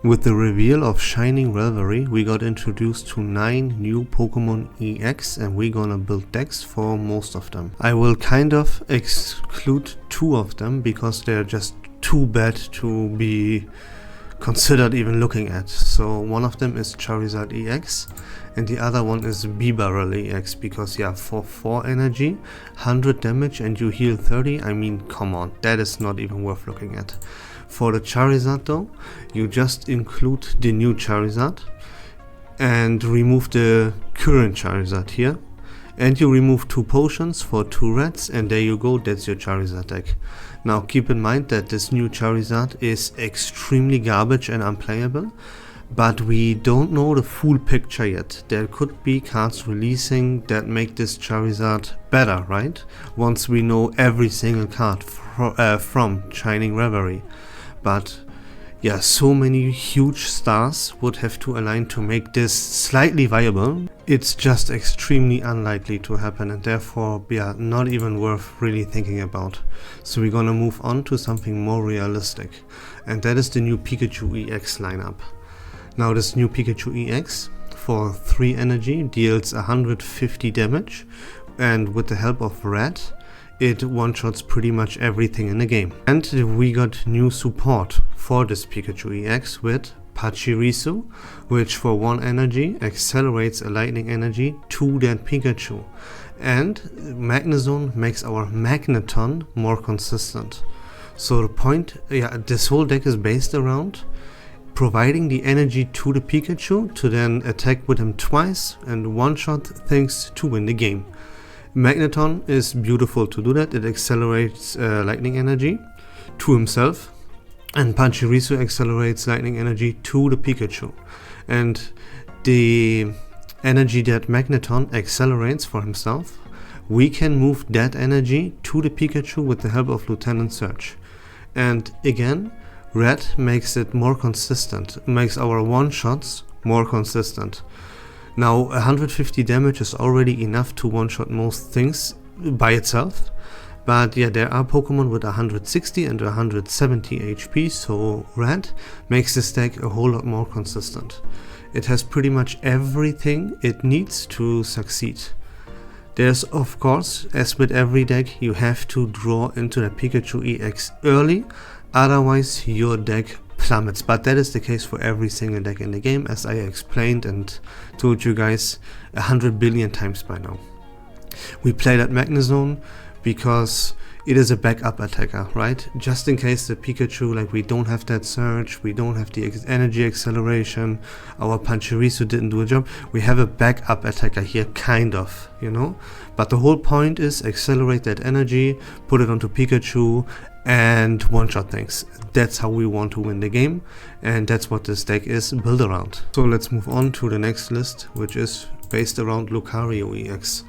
With the reveal of Shining Revelry, we got introduced to 9 new Pokemon EX and we're gonna build decks for most of them. I will kind of exclude 2 of them because they're just too bad to be considered even looking at. So one of them is Charizard EX and the other one is Bibarel EX because yeah, for 4 energy, 100 damage and you heal 30, I mean come on, that is not even worth looking at. For the Charizard though, you just include the new Charizard and remove the current Charizard here. And you remove 2 potions for 2 reds and there you go, that's your Charizard deck. Now keep in mind that this new Charizard is extremely garbage and unplayable, but we don't know the full picture yet. There could be cards releasing that make this Charizard better, right? Once we know every single card from Shining Revelry. But yeah, so many huge stars would have to align to make this slightly viable. It's just extremely unlikely to happen and therefore yeah, not even worth really thinking about. So we're gonna move on to something more realistic, and that is the new Pikachu EX lineup. Now this new Pikachu EX for 3 energy deals 150 damage, and with the help of Red it one-shots pretty much everything in the game. And we got new support for this Pikachu EX with Pachirisu, which for 1 energy accelerates a lightning energy to that Pikachu. And Magnezone makes our Magneton more consistent. So the point, yeah, this whole deck is based around providing the energy to the Pikachu to then attack with him twice and one-shot things to win the game. Magneton is beautiful to do that. It accelerates lightning energy to himself, and Pachirisu accelerates lightning energy to the Pikachu. And the energy that Magneton accelerates for himself, we can move that energy to the Pikachu with the help of Lieutenant Surge. And again, Red makes it more consistent, makes our one-shots more consistent. Now 150 damage is already enough to one-shot most things by itself, but yeah, there are Pokemon with 160 and 170 HP, so Red makes this deck a whole lot more consistent. It has pretty much everything it needs to succeed. There's of course, as with every deck, you have to draw into the Pikachu EX early, otherwise your deck plummets, but that is the case for every single deck in the game, as I explained and told you guys 100 billion times by now. We play that Magnezone because it is a backup attacker, right? Just in case the Pikachu, like we don't have that surge, we don't have the energy acceleration, our Pachirisu didn't do a job, we have a backup attacker here, kind of, you know? But the whole point is accelerate that energy, put it onto Pikachu, and one-shot things. That's how we want to win the game, and that's what this deck is built around. So let's move on to the next list, which is based around Lucario EX.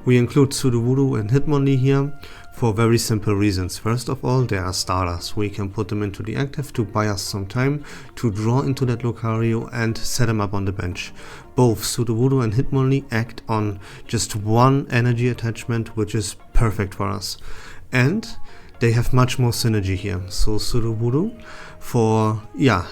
We include Sudowoodo and Hitmonlee here for very simple reasons. First of all, they are starters. We can put them into the active to buy us some time to draw into that Lucario and set them up on the bench. Both Sudowoodo and Hitmonlee act on just 1 energy attachment, which is perfect for us. And they have much more synergy here. So Sudowoodo for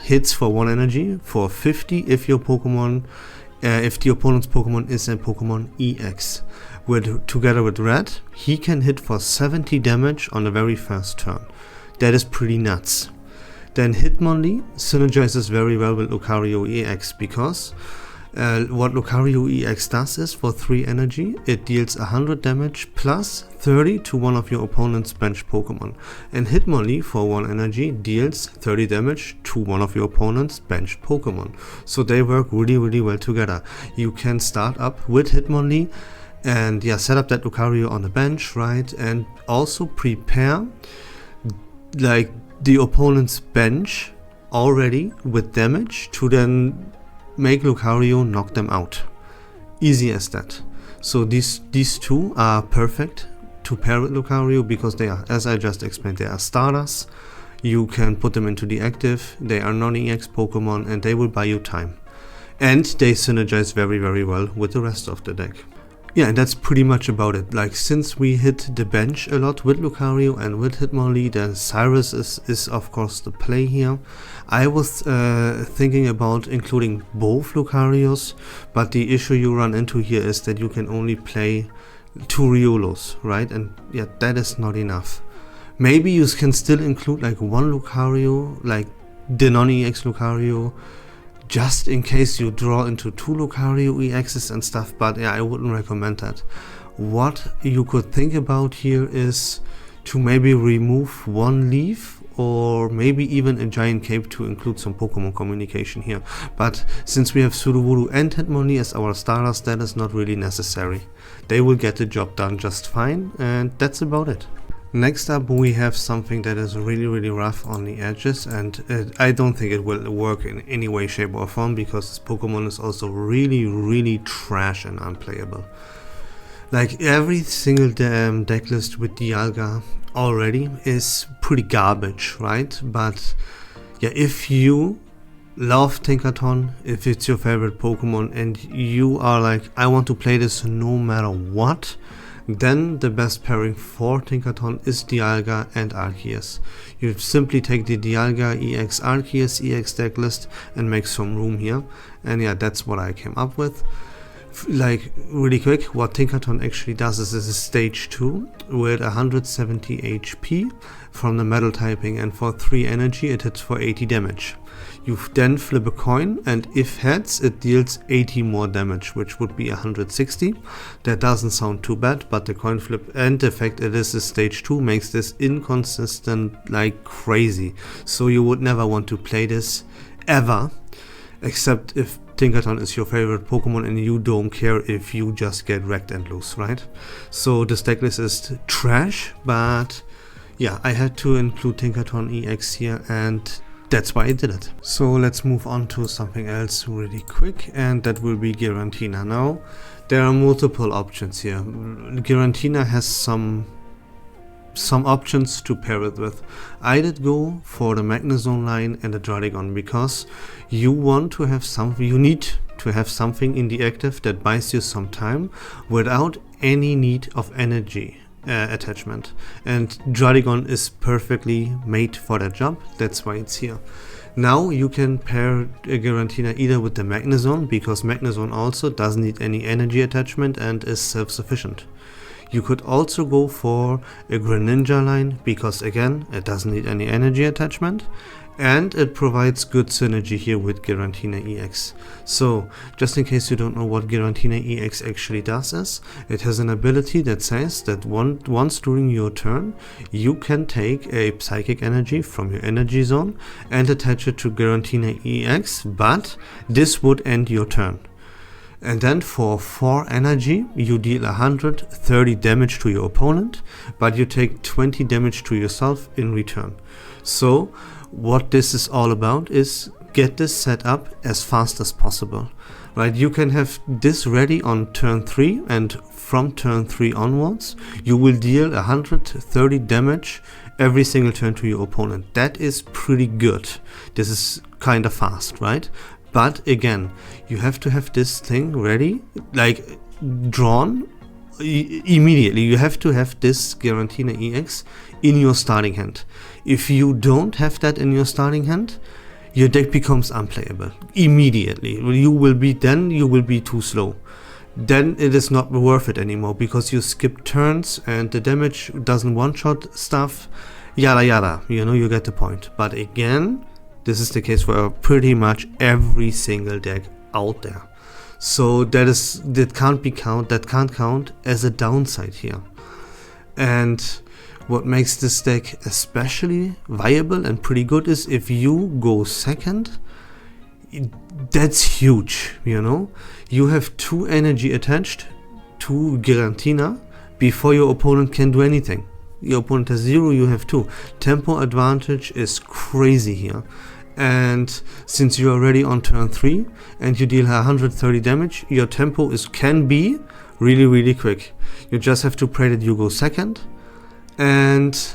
hits for 1 energy for 50 if your Pokemon, if the opponent's Pokemon is a Pokemon EX. Together with Red, he can hit for 70 damage on the very first turn. That is pretty nuts. Then Hitmonlee synergizes very well with Lucario EX because what Lucario EX does is for 3 energy, it deals 100 damage plus 30 to one of your opponent's bench Pokemon. And Hitmonlee for 1 energy deals 30 damage to one of your opponent's bench Pokemon. So they work really, really well together. You can start up with Hitmonlee and set up that Lucario on the bench, right? And also prepare like the opponent's bench already with damage to then make Lucario knock them out. Easy as that. So these 2 are perfect to pair with Lucario because they are, as I just explained, they are starters. You can put them into the active, they are non-EX Pokemon and they will buy you time. And they synergize very, very well with the rest of the deck. Yeah, and that's pretty much about it. Like, since we hit the bench a lot with Lucario and with Hitmonlee, then Cyrus is of course the play here. I was thinking about including both Lucarios, but the issue you run into here is that you can only play 2 Riolos, right? And yeah, that is not enough. Maybe you can still include like 1 Lucario, like the non-EX Lucario, just in case you draw into 2 Lucario EXs and stuff, but yeah, I wouldn't recommend that. What you could think about here is to maybe remove 1 leaf, or maybe even a giant cape to include some Pokemon communication here. But since we have Sudowoodo and Hitmonlee as our starters, that is not really necessary. They will get the job done just fine, and that's about it. Next up, we have something that is really rough on the edges, and I don't think it will work in any way, shape or form, because this Pokemon is also really trash and unplayable. Like, every single damn decklist with Dialga already is pretty garbage, right? But yeah, if you love Tinkaton, if it's your favorite Pokemon and you are like, I want to play this no matter what, then the best pairing for Tinkaton is Dialga and Arceus. You simply take the Dialga EX Arceus EX decklist and make some room here, and yeah, that's what I came up with. Like, really quick, what Tinkaton actually does is a stage 2 with 170 HP from the metal typing, and for 3 energy it hits for 80 damage. You then flip a coin, and if heads, it deals 80 more damage, which would be 160. That doesn't sound too bad, but the coin flip and the fact it is a stage 2 makes this inconsistent like crazy. So you would never want to play this ever, except if Tinkaton is your favorite Pokemon and you don't care if you just get wrecked and lose, right? So this decklist is trash, but yeah, I had to include Tinkaton EX here, and that's why I did it. So let's move on to something else really quick, and that will be Giratina. Now, there are multiple options here. Giratina has some options to pair it with. I did go for the Magnezone line and the Druddigon, because you want to have something, you need to have something in the active that buys you some time without any need of energy attachment, and Druddigon is perfectly made for that job. That's why it's here. Now you can pair a Giratina either with the Magnezone, because Magnezone also doesn't need any energy attachment and is self-sufficient. You could also go for a Greninja line, because again, it doesn't need any energy attachment, and it provides good synergy here with Giratina EX. So, just in case you don't know what Giratina EX actually does is, it has an ability that says that once during your turn, you can take a Psychic Energy from your energy zone and attach it to Giratina EX, but this would end your turn. And then for 4 energy, you deal 130 damage to your opponent, but you take 20 damage to yourself in return. So, what this is all about is get this set up as fast as possible, right? You can have this ready on turn 3, and from turn 3 onwards, you will deal 130 damage every single turn to your opponent. That is pretty good. This is kind of fast, right? But again, you have to have this thing ready, like drawn immediately. You have to have this Giratina EX in your starting hand. If you don't have that in your starting hand, your deck becomes unplayable immediately. You will be too slow. Then it is not worth it anymore, because you skip turns and the damage doesn't one-shot stuff, yada yada, you get the point. But again, this is the case for pretty much every single deck out there. So that can't count as a downside here. And what makes this deck especially viable and pretty good is if you go second, that's huge, You have 2 energy attached to Giratina before your opponent can do anything. Your opponent has 0, you have 2. Tempo advantage is crazy here. And since you're already on turn 3 and you deal 130 damage, your tempo can be really quick. You just have to pray that you go second, and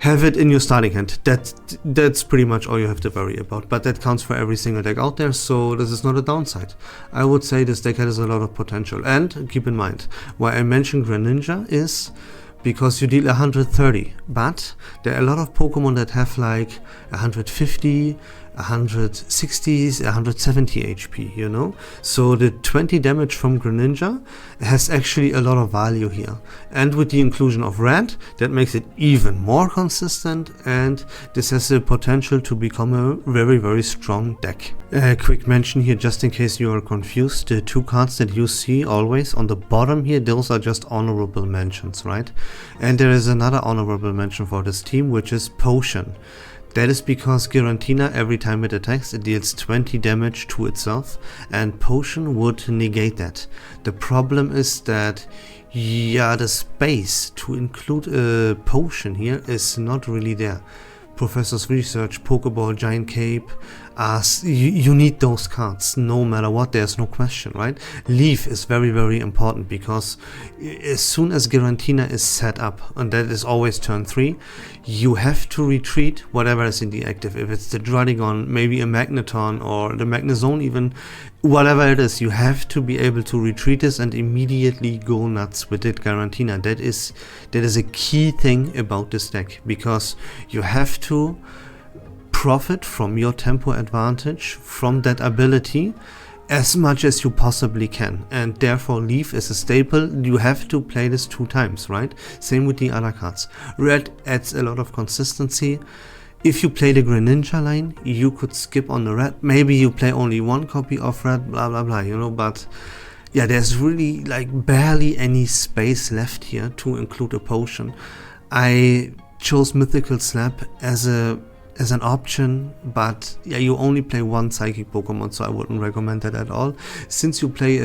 have it in your starting hand. That's pretty much all you have to worry about, but that counts for every single deck out there, so this is not a downside. I would say this deck has a lot of potential. And keep in mind, why I mentioned Greninja is because you deal 130, but there are a lot of Pokemon that have like 150, 160s, 170 HP, you know? So the 20 damage from Greninja has actually a lot of value here. And with the inclusion of Red, that makes it even more consistent, and this has the potential to become a very, very strong deck. A quick mention here, just in case you are confused, the 2 cards that you see always on the bottom here, those are just honorable mentions, right? And there is another honorable mention for this team, which is Potion. That is because Giratina, every time it attacks, it deals 20 damage to itself, and Potion would negate that. The problem is that, yeah, the space to include a Potion here is not really there. Professor's Research, Pokeball, Giant Cape, you need those cards no matter what, there's no question, right? Leaf is very, very important because as soon as Giratina is set up, and that is always turn 3, you have to retreat whatever is in the active. If it's the Druddigon, maybe a Magneton or the Magnezone even, whatever it is, you have to be able to retreat this and immediately go nuts with it, Giratina. That is a key thing about this deck, because you have to profit from your tempo advantage from that ability as much as you possibly can, and therefore Leaf is a staple. You have to play this 2 times, right? Same with the other cards. Red adds a lot of consistency. If you play the Greninja line, you could skip on the Red. Maybe you play only 1 copy of Red, blah blah blah, you know, but yeah, there's really like barely any space left here to include a Potion. I chose Mythical Slap as an option, but yeah, you only play 1 Psychic Pokemon, so I wouldn't recommend that at all. Since you play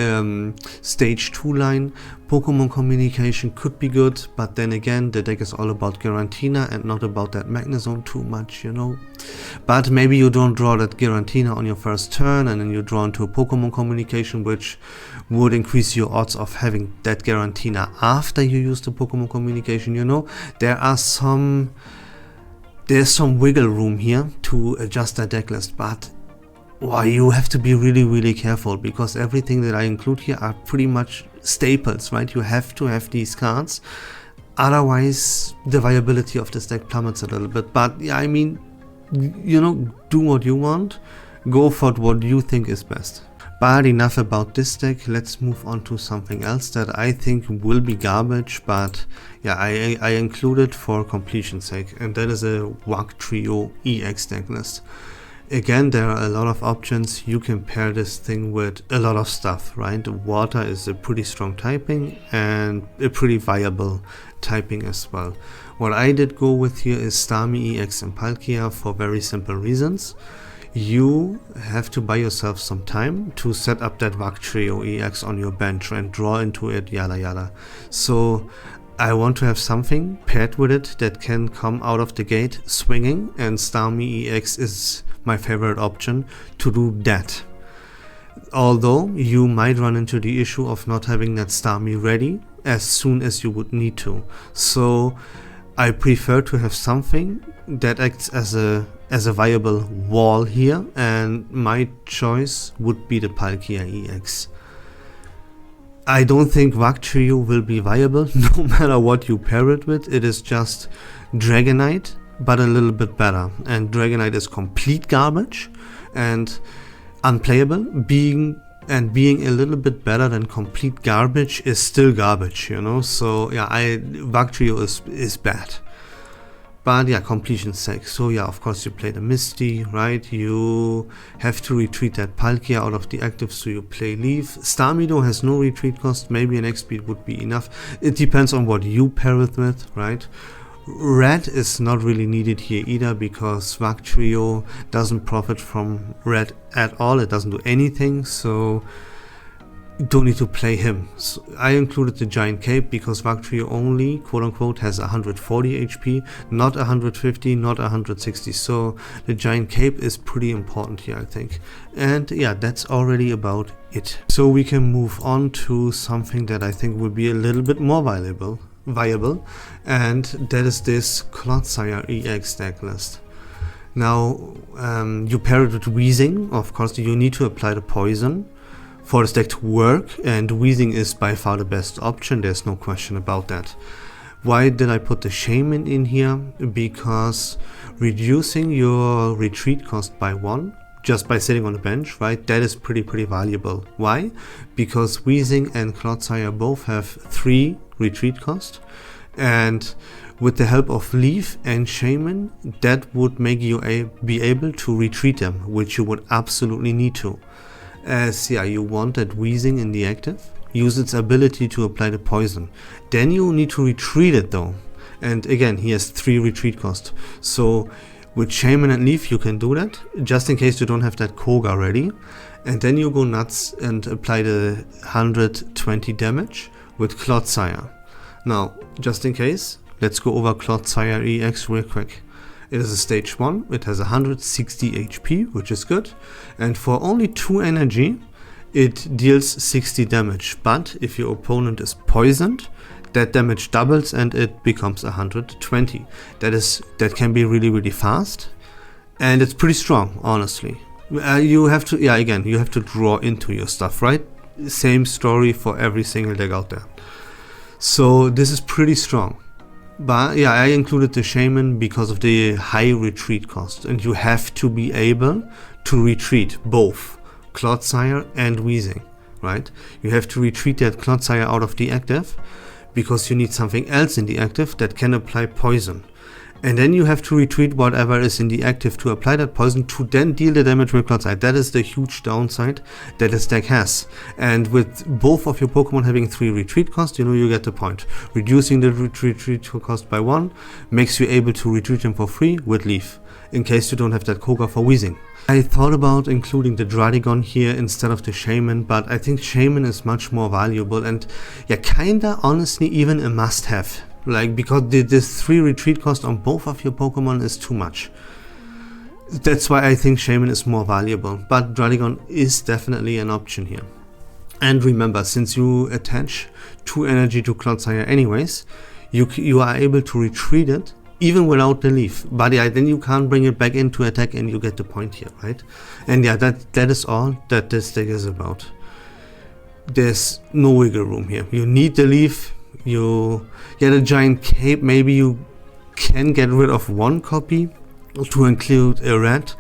stage 2 line, Pokemon Communication could be good, but then again, the deck is all about Giratina and not about that Magnezone too much, you know. But maybe you don't draw that Giratina on your first turn, and then you draw into a Pokemon Communication, which would increase your odds of having that Giratina after you use the Pokemon Communication, you know. There's some wiggle room here to adjust that deck list, but well, you have to be really, really careful, because everything that I include here are pretty much staples, right? You have to have these cards, otherwise the viability of this deck plummets a little bit. But yeah, I mean, you know, do what you want, go for what you think is best. But enough about this deck, let's move on to something else that I think will be garbage, but yeah, I included for completion's sake, and that is a Wugtrio EX deck list. Again, there are a lot of options. You can pair this thing with a lot of stuff, right? Water is a pretty strong typing and a pretty viable typing as well. What I did go with here is Starmie EX and Palkia for very simple reasons. You have to buy yourself some time to set up that Wugtrio EX on your bench and draw into it, yada yada. So I want to have something paired with it that can come out of the gate swinging, and Starmie EX is my favorite option to do that. Although you might run into the issue of not having that Starmie ready as soon as you would need to. So I prefer to have something that acts as a viable wall here, and my choice would be the Palkia EX. I don't think Wugtrio will be viable no matter what you pair it with. It is just Dragonite, but a little bit better, and Dragonite is complete garbage and unplayable. Being a little bit better than complete garbage is still garbage, you know. So yeah, Wugtrio is bad. But yeah, completion's sake. So yeah, of course you play the Misty, right? You have to retreat that Palkia out of the active, so you play Leaf. Starmie though has no retreat cost, maybe an X-Speed would be enough. It depends on what you pair it with, right? Red is not really needed here either, because Wugtrio doesn't profit from red at all. It doesn't do anything, so you don't need to play him. So I included the Giant Cape because Wugtrio only, quote unquote, has 140 HP, not 150, not 160. So the Giant Cape is pretty important here, I think. And yeah, that's already about it. So we can move on to something that I think will be a little bit more valuable. viable, and that is this Clodsire EX deck list. Now, you pair it with Wheezing. Of course, you need to apply the poison for this deck to work, and Wheezing is by far the best option, there's no question about that. Why did I put the Shaman in here? Because reducing your retreat cost by 1 just by sitting on the bench, right, that is pretty valuable. Why? Because Wheezing and Clodsire both have 3 retreat cost, and with the help of Leaf and Shaman, that would make you be able to retreat them, which you would absolutely need to. As you want that Wheezing in the active, use its ability to apply the poison. Then you need to retreat it though. And again, he has 3 retreat cost. So with Shaman and Leaf you can do that, just in case you don't have that Koga ready. And then you go nuts and apply the 120 damage with Clodsire. Now, just in case, let's go over Clodsire EX real quick. It is a stage 1, it has 160 HP, which is good. And for only 2 energy, it deals 60 damage. But if your opponent is poisoned, that damage doubles and it becomes 120. That can be really fast. And it's pretty strong, honestly. You have to, again, you have to draw into your stuff, right? Same story for every single deck out there. So this is pretty strong. But I included the Shaman because of the high retreat cost, and you have to be able to retreat both Clodsire and Wheezing, right? You have to retreat that Clodsire out of the active because you need something else in the active that can apply poison. And then you have to retreat whatever is in the active to apply that poison to then deal the damage with Clodsire. That is the huge downside that this deck has. And with both of your Pokemon having 3 retreat costs, you get the point. Reducing the retreat cost by 1 makes you able to retreat them for free with Leaf, in case you don't have that Koga for Wheezing. I thought about including the Dradigon here instead of the Shaman, but I think Shaman is much more valuable and kinda honestly even a must-have. Because this 3 retreat cost on both of your Pokemon is too much. That's why I think Shaman is more valuable, but Dradigon is definitely an option here. And remember, since you attach 2 energy to Clodsire anyways, you are able to retreat it even without the Leaf. But then you can't bring it back into attack and you get the point here, right? And that is all that this deck is about. There's no wiggle room here. You need the Leaf. You get a giant cape, maybe you can get rid of 1 copy to include a red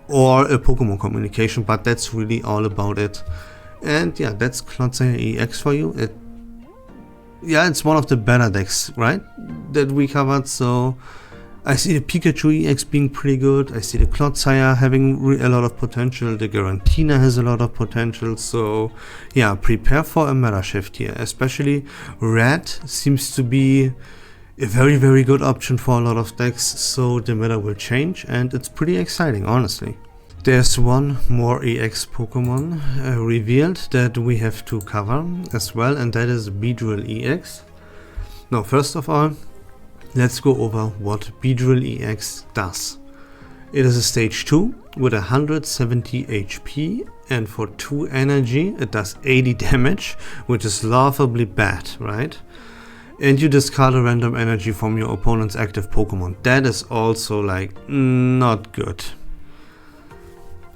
or a Pokemon communication, but that's really all about it. And that's Clodsire EX for you. It's one of the better decks, right, that we covered. So I see the Pikachu EX being pretty good. I see the Clodsire having a lot of potential. The Garantina has a lot of potential. So prepare for a meta shift here. Especially Red seems to be a very good option for a lot of decks. So the meta will change and it's pretty exciting, honestly. There's one more EX Pokemon revealed that we have to cover as well, and that is Beedrill EX. Now, first of all, let's go over what Beedrill EX does. It is a stage 2 with 170 HP, and for 2 energy it does 80 damage, which is laughably bad, right? And you discard a random energy from your opponent's active Pokemon. That is also not good.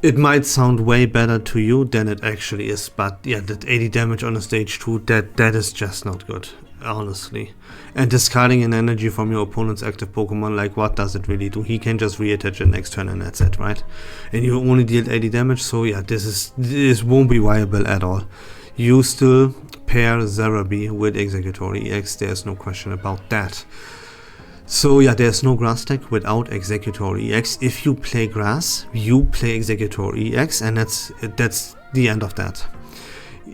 It might sound way better to you than it actually is, but that 80 damage on a stage 2, that is just not good, honestly. And discarding an energy from your opponent's active Pokemon, what does it really do? He can just reattach it next turn and that's it, right? And you only deal 80 damage, so this won't be viable at all. You still pair Zerabi with Executory EX, there's no question about that. So there's no grass deck without Executory EX. If you play grass, you play Executory EX, and that's the end of that.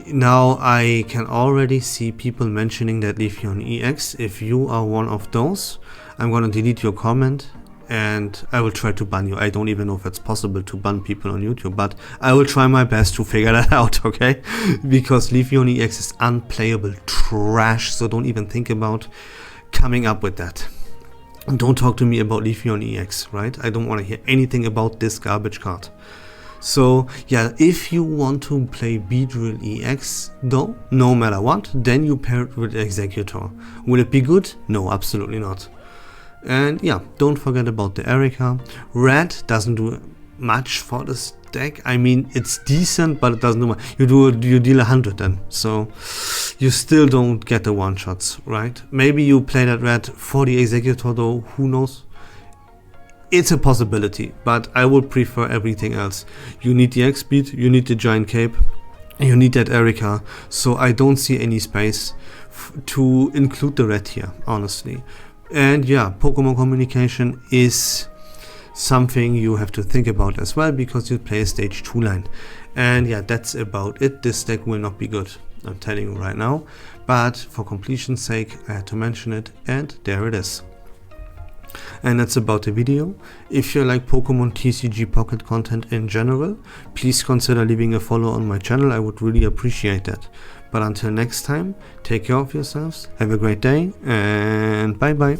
Now I can already see people mentioning that Leafeon EX. If you are one of those, I'm gonna delete your comment and I will try to ban you. I don't even know if it's possible to ban people on YouTube, but I will try my best to figure that out, okay? Because Leafeon EX is unplayable trash, so don't even think about coming up with that. Don't talk to me about Leafeon EX, right? I don't want to hear anything about this garbage card. So yeah, if you want to play Beedrill EX though, no matter what, then you pair it with Executor. Will it be good? No, absolutely not. And yeah, don't forget about the Erica. Red doesn't do much for this deck. I mean, it's decent, but it doesn't do much. You deal 100 then, so you still don't get the one shots, right? Maybe you play that red for the Executor though, who knows? It's a possibility, but I would prefer everything else. You need the X-Speed, you need the Giant Cape, you need that Erica, so I don't see any space to include the red here, honestly. And yeah, Pokemon communication is something you have to think about as well, because you play a stage 2 line. And yeah, that's about it. This deck will not be good, I'm telling you right now, but for completion's sake I had to mention it, and there it is. And that's about the video. If you like Pokemon TCG Pocket content in general, please consider leaving a follow on my channel, I would really appreciate that. But until next time, take care of yourselves, have a great day, and bye bye.